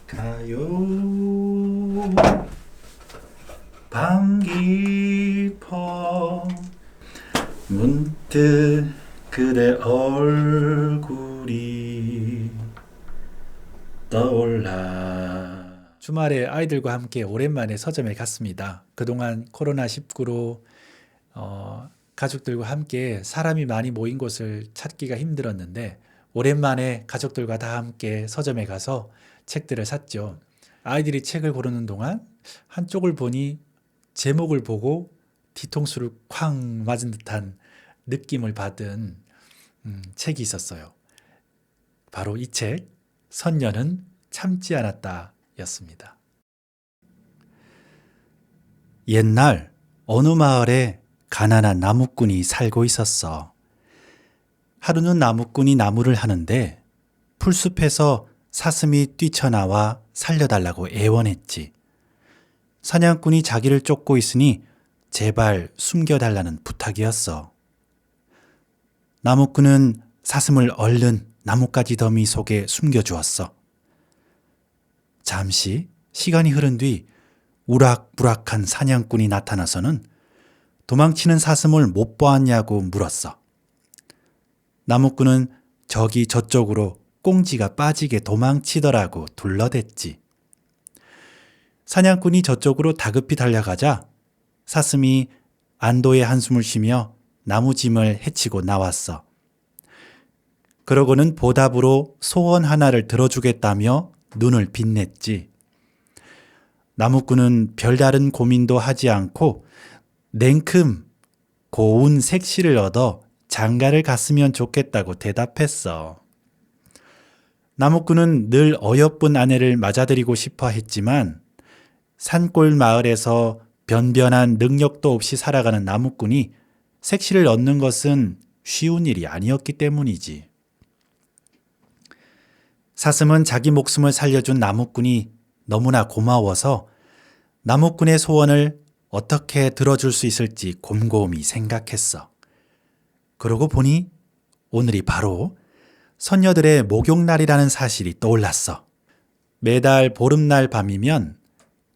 가요 밤 깊어 문득 그대 얼굴이 떠올라. 주말에 아이들과 함께 오랜만에 서점에 갔습니다. 그동안 코로나19로 가족들과 함께 사람이 많이 모인 곳을 찾기가 힘들었는데 오랜만에 가족들과 다 함께 서점에 가서 책들을 샀죠. 아이들이 책을 고르는 동안 한쪽을 보니 제목을 보고 뒤통수를 쾅 맞은 듯한 느낌을 받은 책이 있었어요. 바로 이 책, 선녀는 참지 않았다 였습니다. 옛날 어느 마을에 가난한 나무꾼이 살고 있었어. 하루는 나무꾼이 나무를 하는데 풀숲에서 사슴이 뛰쳐나와 살려달라고 애원했지. 사냥꾼이 자기를 쫓고 있으니 제발 숨겨달라는 부탁이었어. 나무꾼은 사슴을 얼른 나뭇가지 더미 속에 숨겨주었어. 잠시 시간이 흐른 뒤 우락부락한 사냥꾼이 나타나서는 도망치는 사슴을 못 보았냐고 물었어. 나무꾼은 저기 저쪽으로 꽁지가 빠지게 도망치더라고 둘러댔지. 사냥꾼이 저쪽으로 다급히 달려가자 사슴이 안도의 한숨을 쉬며 나무짐을 헤치고 나왔어. 그러고는 보답으로 소원 하나를 들어주겠다며 눈을 빛냈지. 나무꾼은 별다른 고민도 하지 않고 냉큼 고운 색시를 얻어 장가를 갔으면 좋겠다고 대답했어. 나무꾼은 늘 어여쁜 아내를 맞아들이고 싶어 했지만 산골 마을에서 변변한 능력도 없이 살아가는 나무꾼이 색시를 얻는 것은 쉬운 일이 아니었기 때문이지. 사슴은 자기 목숨을 살려준 나무꾼이 너무나 고마워서 나무꾼의 소원을 어떻게 들어줄 수 있을지 곰곰이 생각했어. 그러고 보니 오늘이 바로 선녀들의 목욕날이라는 사실이 떠올랐어. 매달 보름날 밤이면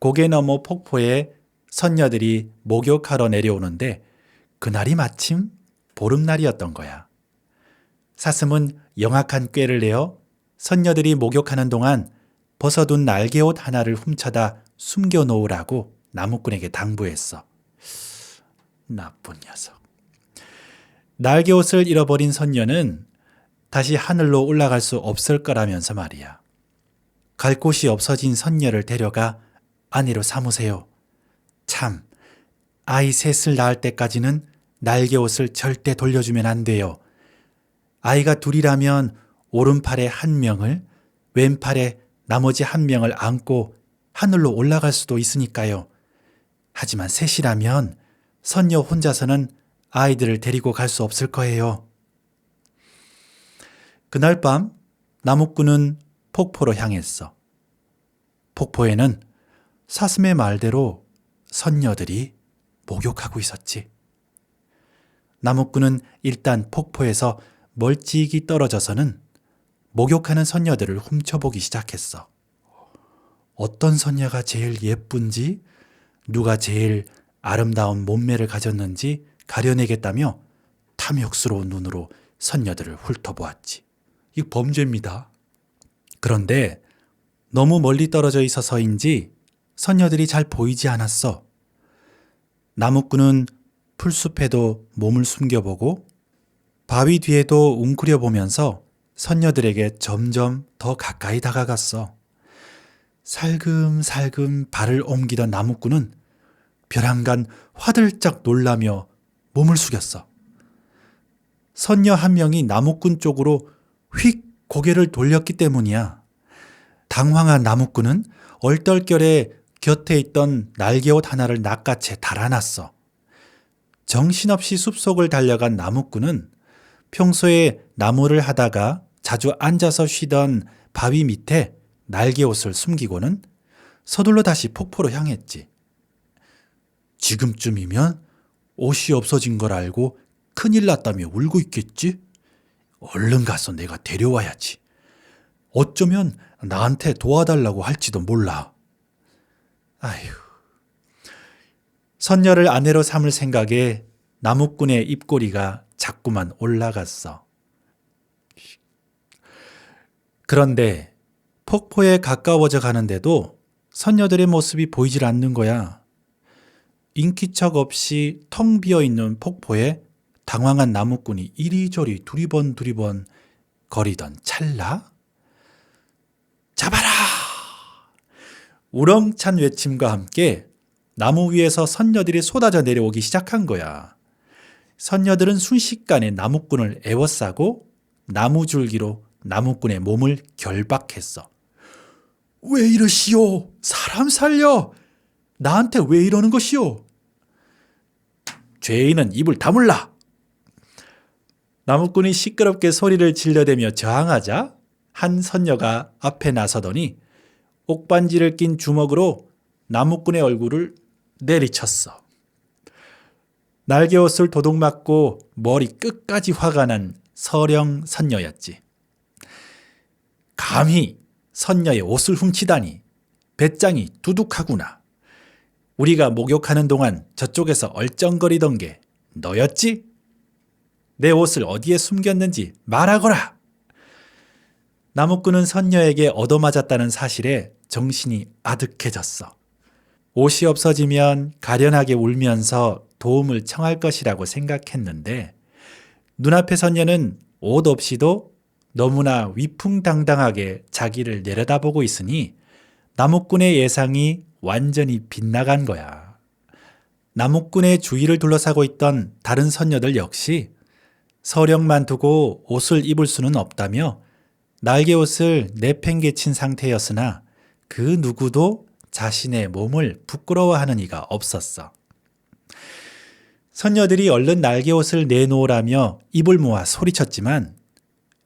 고개 너머 폭포에 선녀들이 목욕하러 내려오는데 그날이 마침 보름날이었던 거야. 사슴은 영악한 꾀를 내어 선녀들이 목욕하는 동안 벗어둔 날개옷 하나를 훔쳐다 숨겨놓으라고 나무꾼에게 당부했어. 나쁜 녀석. 날개옷을 잃어버린 선녀는 다시 하늘로 올라갈 수 없을 거라면서 말이야. 갈 곳이 없어진 선녀를 데려가 아내로 삼으세요. 참, 아이 셋을 낳을 때까지는 날개옷을 절대 돌려주면 안 돼요. 아이가 둘이라면 오른팔에 한 명을, 왼팔에 나머지 한 명을 안고 하늘로 올라갈 수도 있으니까요. 하지만 셋이라면 선녀 혼자서는 아이들을 데리고 갈 수 없을 거예요. 그날 밤 나무꾼은 폭포로 향했어. 폭포에는 사슴의 말대로 선녀들이 목욕하고 있었지. 나무꾼은 일단 폭포에서 멀찍이 떨어져서는 목욕하는 선녀들을 훔쳐보기 시작했어. 어떤 선녀가 제일 예쁜지, 누가 제일 아름다운 몸매를 가졌는지 가려내겠다며 탐욕스러운 눈으로 선녀들을 훑어보았지. 이 범죄입니다. 그런데 너무 멀리 떨어져 있어서인지 선녀들이 잘 보이지 않았어. 나무꾼은 풀숲에도 몸을 숨겨보고 바위 뒤에도 웅크려보면서 선녀들에게 점점 더 가까이 다가갔어. 살금살금 발을 옮기던 나무꾼은 벼랑간 화들짝 놀라며 몸을 숙였어. 선녀 한 명이 나무꾼 쪽으로 휙 고개를 돌렸기 때문이야. 당황한 나무꾼은 얼떨결에 곁에 있던 날개옷 하나를 낚아채 달아났어. 정신없이 숲속을 달려간 나무꾼은 평소에 나무를 하다가 자주 앉아서 쉬던 바위 밑에 날개옷을 숨기고는 서둘러 다시 폭포로 향했지. 지금쯤이면 옷이 없어진 걸 알고 큰일 났다며 울고 있겠지? 얼른 가서 내가 데려와야지. 어쩌면 나한테 도와달라고 할지도 몰라. 아휴. 선녀를 아내로 삼을 생각에 나무꾼의 입꼬리가 자꾸만 올라갔어. 그런데 폭포에 가까워져 가는데도 선녀들의 모습이 보이질 않는 거야. 인기척 없이 텅 비어있는 폭포에 당황한 나무꾼이 이리저리 두리번 거리던 찰나 잡아라! 우렁찬 외침과 함께 나무 위에서 선녀들이 쏟아져 내려오기 시작한 거야. 선녀들은 순식간에 나무꾼을 에워싸고 나무줄기로 나무꾼의 몸을 결박했어. 왜 이러시오? 사람 살려! 나한테 왜 이러는 것이오? 죄인은 입을 다물라! 나무꾼이 시끄럽게 소리를 질러대며 저항하자 한 선녀가 앞에 나서더니 옥반지를 낀 주먹으로 나무꾼의 얼굴을 내리쳤어. 날개옷을 도둑맞고 머리 끝까지 화가 난 서령 선녀였지. 감히 선녀의 옷을 훔치다니 배짱이 두둑하구나. 우리가 목욕하는 동안 저쪽에서 얼쩡거리던 게 너였지? 내 옷을 어디에 숨겼는지 말하거라. 나무꾼은 선녀에게 얻어맞았다는 사실에 정신이 아득해졌어. 옷이 없어지면 가련하게 울면서 도움을 청할 것이라고 생각했는데 눈앞의 선녀는 옷 없이도 너무나 위풍당당하게 자기를 내려다보고 있으니 나무꾼의 예상이 완전히 빗나간 거야. 나무꾼의 주위를 둘러싸고 있던 다른 선녀들 역시 서령만 두고 옷을 입을 수는 없다며 날개옷을 내팽개친 상태였으나 그 누구도 자신의 몸을 부끄러워하는 이가 없었어. 선녀들이 얼른 날개옷을 내놓으라며 입을 모아 소리쳤지만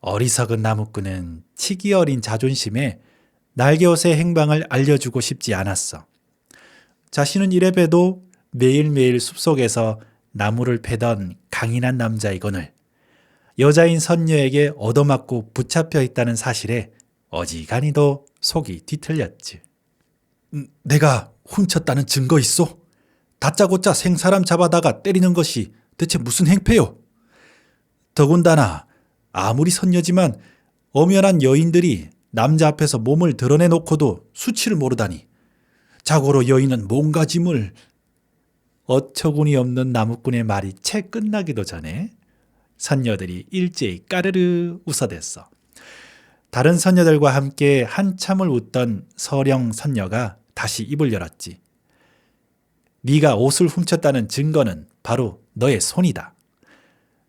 어리석은 나무꾼은 치기 어린 자존심에 날개옷의 행방을 알려주고 싶지 않았어. 자신은 이래봬도 매일매일 숲속에서 나무를 패던 강인한 남자이거늘 여자인 선녀에게 얻어맞고 붙잡혀 있다는 사실에 어지간히도 속이 뒤틀렸지. 내가 훔쳤다는 증거 있소? 다짜고짜 생사람 잡아다가 때리는 것이 대체 무슨 행패요? 더군다나 아무리 선녀지만 엄연한 여인들이 남자 앞에서 몸을 드러내놓고도 수치를 모르다니. 자고로 여인은 몸가짐을... 어처구니 없는 나무꾼의 말이 채 끝나기도 전에 선녀들이 일제히 까르르 웃어댔어. 다른 선녀들과 함께 한참을 웃던 서령 선녀가 다시 입을 열었지. 네가 옷을 훔쳤다는 증거는 바로 너의 손이다.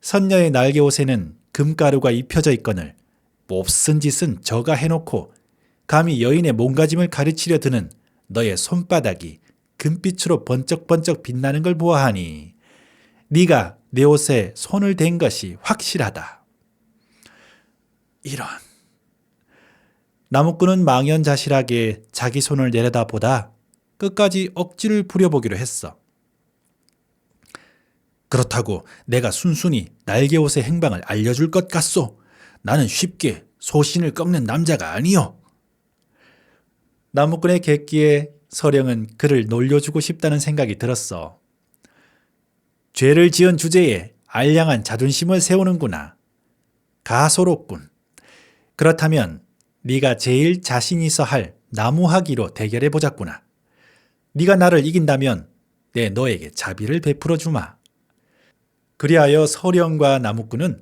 선녀의 날개옷에는 금가루가 입혀져 있거늘 몹쓴 짓은 저가 해놓고 감히 여인의 몸가짐을 가르치려 드는 너의 손바닥이 금빛으로 번쩍번쩍 빛나는 걸 보아하니 네가 내 옷에 손을 댄 것이 확실하다. 이런. 나무꾼은 망연자실하게 자기 손을 내려다보다 끝까지 억지를 부려보기로 했어. 그렇다고 내가 순순히 날개옷의 행방을 알려줄 것 같소? 나는 쉽게 소신을 꺾는 남자가 아니요. 나무꾼의 객기에 서령은 그를 놀려주고 싶다는 생각이 들었어. 죄를 지은 주제에 알량한 자존심을 세우는구나. 가소롭군. 그렇다면 네가 제일 자신 있어 할 나무하기로 대결해 보자꾸나. 네가 나를 이긴다면 내 너에게 자비를 베풀어 주마. 그리하여 서령과 나무꾼은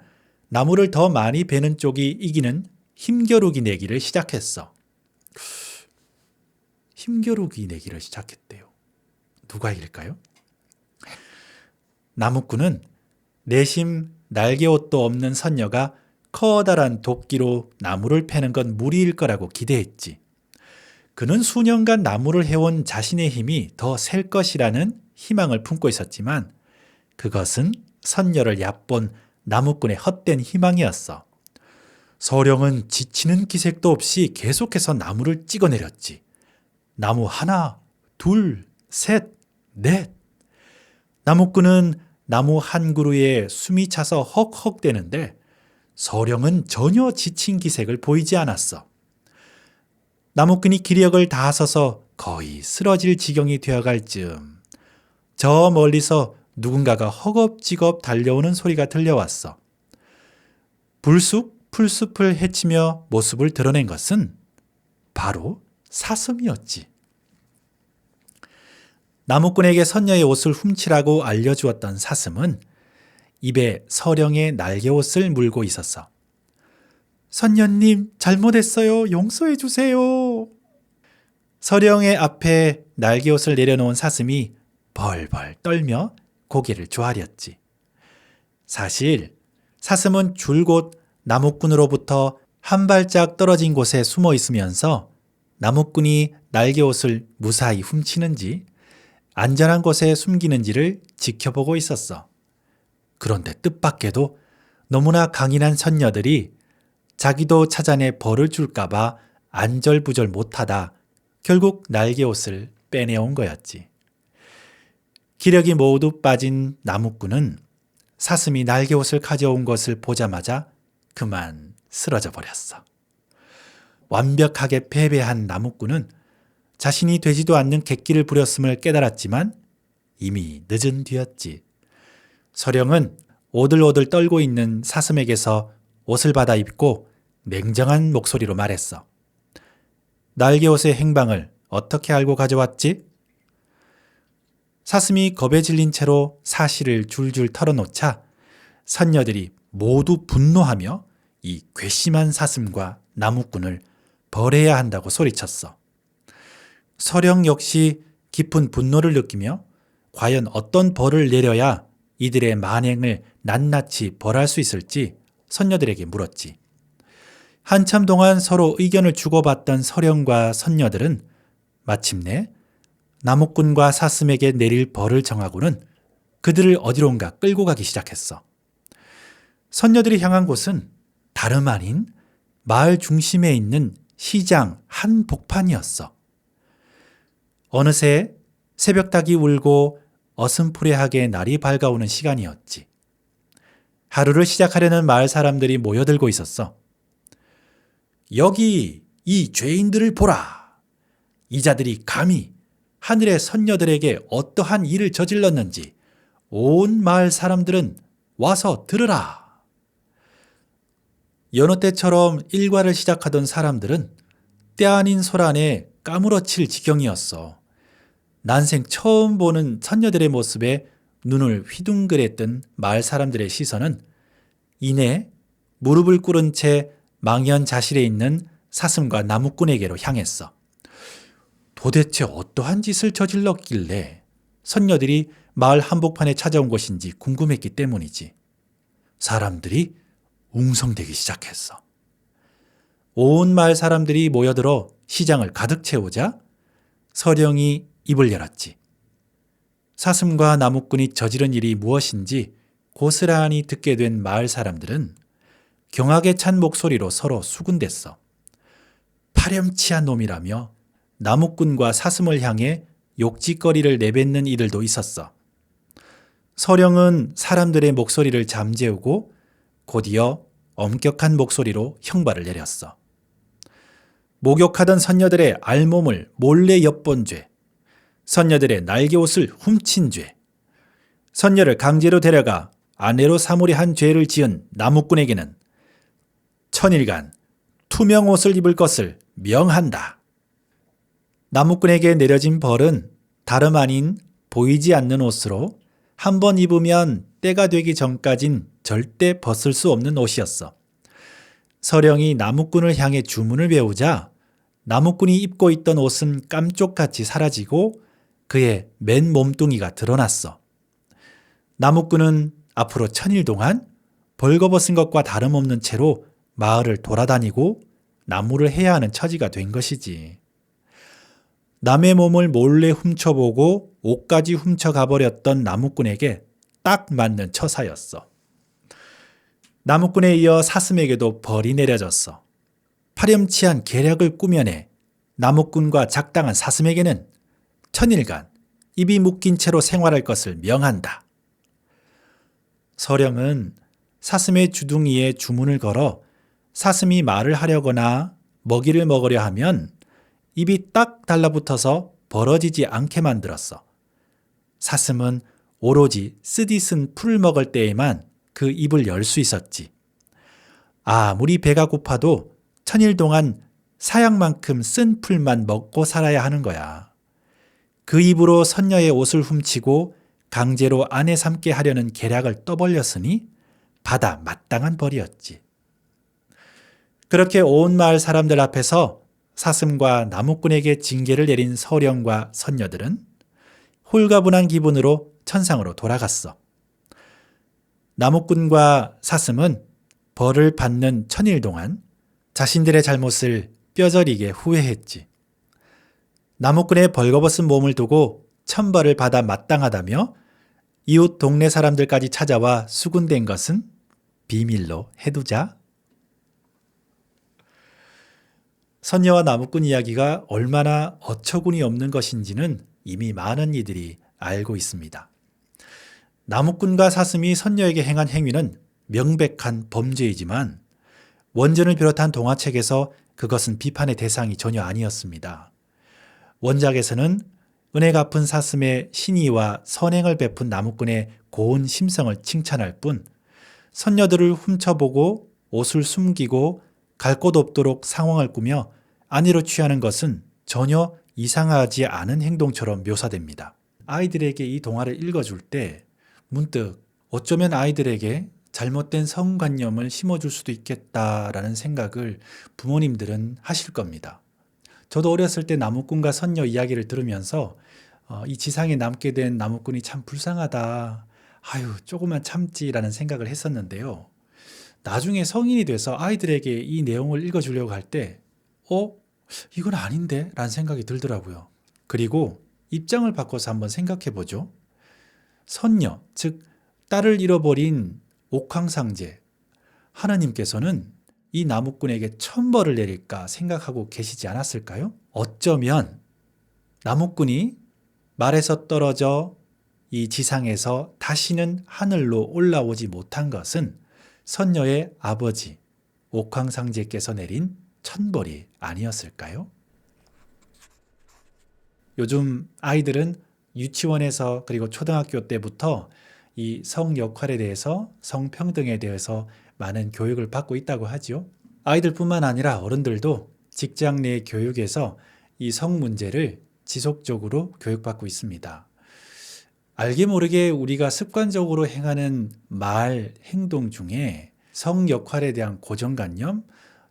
나무를 더 많이 베는 쪽이 이기는 힘겨루기 내기를 시작했어. 힘겨루기 내기를 시작했대요. 누가 이길까요? 나무꾼은 내심 날개옷도 없는 선녀가 커다란 도끼로 나무를 패는 건 무리일 거라고 기대했지. 그는 수년간 나무를 해온 자신의 힘이 더 셀 것이라는 희망을 품고 있었지만 그것은 선녀를 얕본 나무꾼의 헛된 희망이었어. 서령은 지치는 기색도 없이 계속해서 나무를 찍어내렸지. 나무 하나, 둘, 셋, 넷. 나무꾼은 나무 한 그루에 숨이 차서 헉헉대는데 서령은 전혀 지친 기색을 보이지 않았어. 나무꾼이 기력을 다서서 거의 쓰러질 지경이 되어갈 즈음 저 멀리서 누군가가 허겁지겁 달려오는 소리가 들려왔어. 불쑥 풀숲을 헤치며 모습을 드러낸 것은 바로 사슴이었지. 나무꾼에게 선녀의 옷을 훔치라고 알려주었던 사슴은 입에 서령의 날개옷을 물고 있었어. 선녀님, 잘못했어요. 용서해 주세요. 서령의 앞에 날개옷을 내려놓은 사슴이 벌벌 떨며 고개를 조아렸지. 사실 사슴은 줄곧 나무꾼으로부터 한 발짝 떨어진 곳에 숨어 있으면서 나무꾼이 날개옷을 무사히 훔치는지 안전한 곳에 숨기는지를 지켜보고 있었어. 그런데 뜻밖에도 너무나 강인한 선녀들이 자기도 찾아내 벌을 줄까봐 안절부절 못하다 결국 날개옷을 빼내온 거였지. 기력이 모두 빠진 나무꾼은 사슴이 날개옷을 가져온 것을 보자마자 그만 쓰러져 버렸어. 완벽하게 패배한 나무꾼은 자신이 되지도 않는 객기를 부렸음을 깨달았지만 이미 늦은 뒤였지. 서령은 오들오들 떨고 있는 사슴에게서 옷을 받아 입고 냉정한 목소리로 말했어. 날개옷의 행방을 어떻게 알고 가져왔지? 사슴이 겁에 질린 채로 사실을 줄줄 털어놓자 선녀들이 모두 분노하며 이 괘씸한 사슴과 나무꾼을 벌해야 한다고 소리쳤어. 서령 역시 깊은 분노를 느끼며 과연 어떤 벌을 내려야 이들의 만행을 낱낱이 벌할 수 있을지 선녀들에게 물었지. 한참 동안 서로 의견을 주고받던 서령과 선녀들은 마침내 나무꾼과 사슴에게 내릴 벌을 정하고는 그들을 어디론가 끌고 가기 시작했어. 선녀들이 향한 곳은 다름 아닌 마을 중심에 있는 시장 한복판이었어. 어느새 새벽닭이 울고 어슴푸레하게 날이 밝아오는 시간이었지. 하루를 시작하려는 마을 사람들이 모여들고 있었어. 여기 이 죄인들을 보라. 이자들이 감히 하늘의 선녀들에게 어떠한 일을 저질렀는지 온 마을 사람들은 와서 들으라. 여느 때처럼 일과를 시작하던 사람들은 때 아닌 소란에 까무러칠 지경이었어. 난생 처음 보는 선녀들의 모습에 눈을 휘둥그랬던 마을 사람들의 시선은 이내 무릎을 꿇은 채 망연자실해 있는 사슴과 나무꾼에게로 향했어. 도대체 어떠한 짓을 저질렀길래 선녀들이 마을 한복판에 찾아온 것인지 궁금했기 때문이지. 사람들이 웅성대기 시작했어. 온 마을 사람들이 모여들어 시장을 가득 채우자 서령이 입을 열었지. 사슴과 나무꾼이 저지른 일이 무엇인지 고스란히 듣게 된 마을 사람들은 경악에 찬 목소리로 서로 수군댔어. 파렴치한 놈이라며 나무꾼과 사슴을 향해 욕짓거리를 내뱉는 이들도 있었어. 서령은 사람들의 목소리를 잠재우고 곧이어 엄격한 목소리로 형벌을 내렸어. 목욕하던 선녀들의 알몸을 몰래 엿본 죄, 선녀들의 날개옷을 훔친 죄, 선녀를 강제로 데려가 아내로 삼으려 한 죄를 지은 나무꾼에게는 천일간 투명 옷을 입을 것을 명한다. 나무꾼에게 내려진 벌은 다름 아닌 보이지 않는 옷으로 한 번 입으면 때가 되기 전까진 절대 벗을 수 없는 옷이었어. 서령이 나무꾼을 향해 주문을 외우자 나무꾼이 입고 있던 옷은 깜쪽같이 사라지고 그의 맨 몸뚱이가 드러났어. 나무꾼은 앞으로 1000일 동안 벌거벗은 것과 다름없는 채로 마을을 돌아다니고 나무를 해야 하는 처지가 된 것이지. 남의 몸을 몰래 훔쳐보고 옷까지 훔쳐가버렸던 나무꾼에게 딱 맞는 처사였어. 나무꾼에 이어 사슴에게도 벌이 내려졌어. 파렴치한 계략을 꾸며내 나무꾼과 작당한 사슴에게는 1000일간 입이 묶인 채로 생활할 것을 명한다. 서령은 사슴의 주둥이에 주문을 걸어 사슴이 말을 하려거나 먹이를 먹으려 하면 입이 딱 달라붙어서 벌어지지 않게 만들었어. 사슴은 오로지 쓰디쓴 풀을 먹을 때에만 그 입을 열 수 있었지. 아무리 배가 고파도 천일 동안 사약만큼 쓴 풀만 먹고 살아야 하는 거야. 그 입으로 선녀의 옷을 훔치고 강제로 아내 삼게 하려는 계략을 떠벌렸으니 받아 마땅한 벌이었지. 그렇게 온 마을 사람들 앞에서 사슴과 나무꾼에게 징계를 내린 서령과 선녀들은 홀가분한 기분으로 천상으로 돌아갔어. 나무꾼과 사슴은 벌을 받는 천일 동안 자신들의 잘못을 뼈저리게 후회했지. 나무꾼의 벌거벗은 몸을 두고 천벌을 받아 마땅하다며 이웃 동네 사람들까지 찾아와 수군댄 것은 비밀로 해두자. 선녀와 나무꾼 이야기가 얼마나 어처구니 없는 것인지는 이미 많은 이들이 알고 있습니다. 나무꾼과 사슴이 선녀에게 행한 행위는 명백한 범죄이지만 원전을 비롯한 동화책에서 그것은 비판의 대상이 전혀 아니었습니다. 원작에서는 은혜 갚은 사슴의 신의와 선행을 베푼 나무꾼의 고운 심성을 칭찬할 뿐 선녀들을 훔쳐보고 옷을 숨기고 갈 곳 없도록 상황을 꾸며 아내로 취하는 것은 전혀 이상하지 않은 행동처럼 묘사됩니다. 아이들에게 이 동화를 읽어줄 때 문득 어쩌면 아이들에게 잘못된 성관념을 심어줄 수도 있겠다라는 생각을 부모님들은 하실 겁니다. 저도 어렸을 때 나무꾼과 선녀 이야기를 들으면서 이 지상에 남게 된 나무꾼이 참 불쌍하다. 아유, 조금만 참지라는 생각을 했었는데요. 나중에 성인이 돼서 아이들에게 이 내용을 읽어주려고 할 때 이건 아닌데? 라는 생각이 들더라고요. 그리고 입장을 바꿔서 한번 생각해 보죠. 선녀, 즉 딸을 잃어버린 옥황상제, 하나님께서는 이 나무꾼에게 천벌을 내릴까 생각하고 계시지 않았을까요? 어쩌면 나무꾼이 말에서 떨어져 이 지상에서 다시는 하늘로 올라오지 못한 것은 선녀의 아버지 옥황상제께서 내린 천벌이 아니었을까요? 요즘 아이들은 유치원에서 그리고 초등학교 때부터 이 성 역할에 대해서 성평등에 대해서 많은 교육을 받고 있다고 하죠. 아이들뿐만 아니라 어른들도 직장 내 교육에서 이 성 문제를 지속적으로 교육받고 있습니다. 알게 모르게 우리가 습관적으로 행하는 말, 행동 중에 성 역할에 대한 고정관념,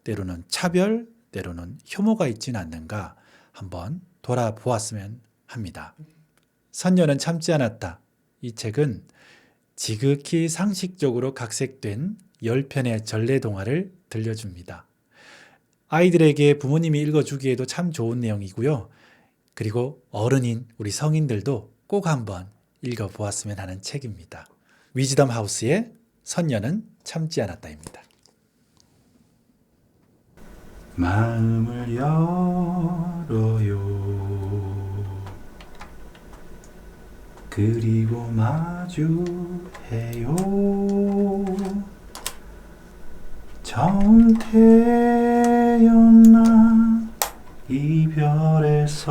때로는 차별, 때로는 혐오가 있지는 않는가 한번 돌아보았으면 합니다. 선녀는 참지 않았다. 이 책은 지극히 상식적으로 각색된 10편의 전래동화를 들려줍니다. 아이들에게 부모님이 읽어주기에도 참 좋은 내용이고요. 그리고 어른인 우리 성인들도 꼭 한번 읽어보았으면 하는 책입니다. 위즈덤 하우스의 선녀는 참지 않았다입니다. 마음을 열어요. 그리고 마주해요. 처음 태어난 이별에서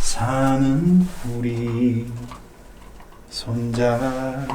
사는 우리 손잡아요.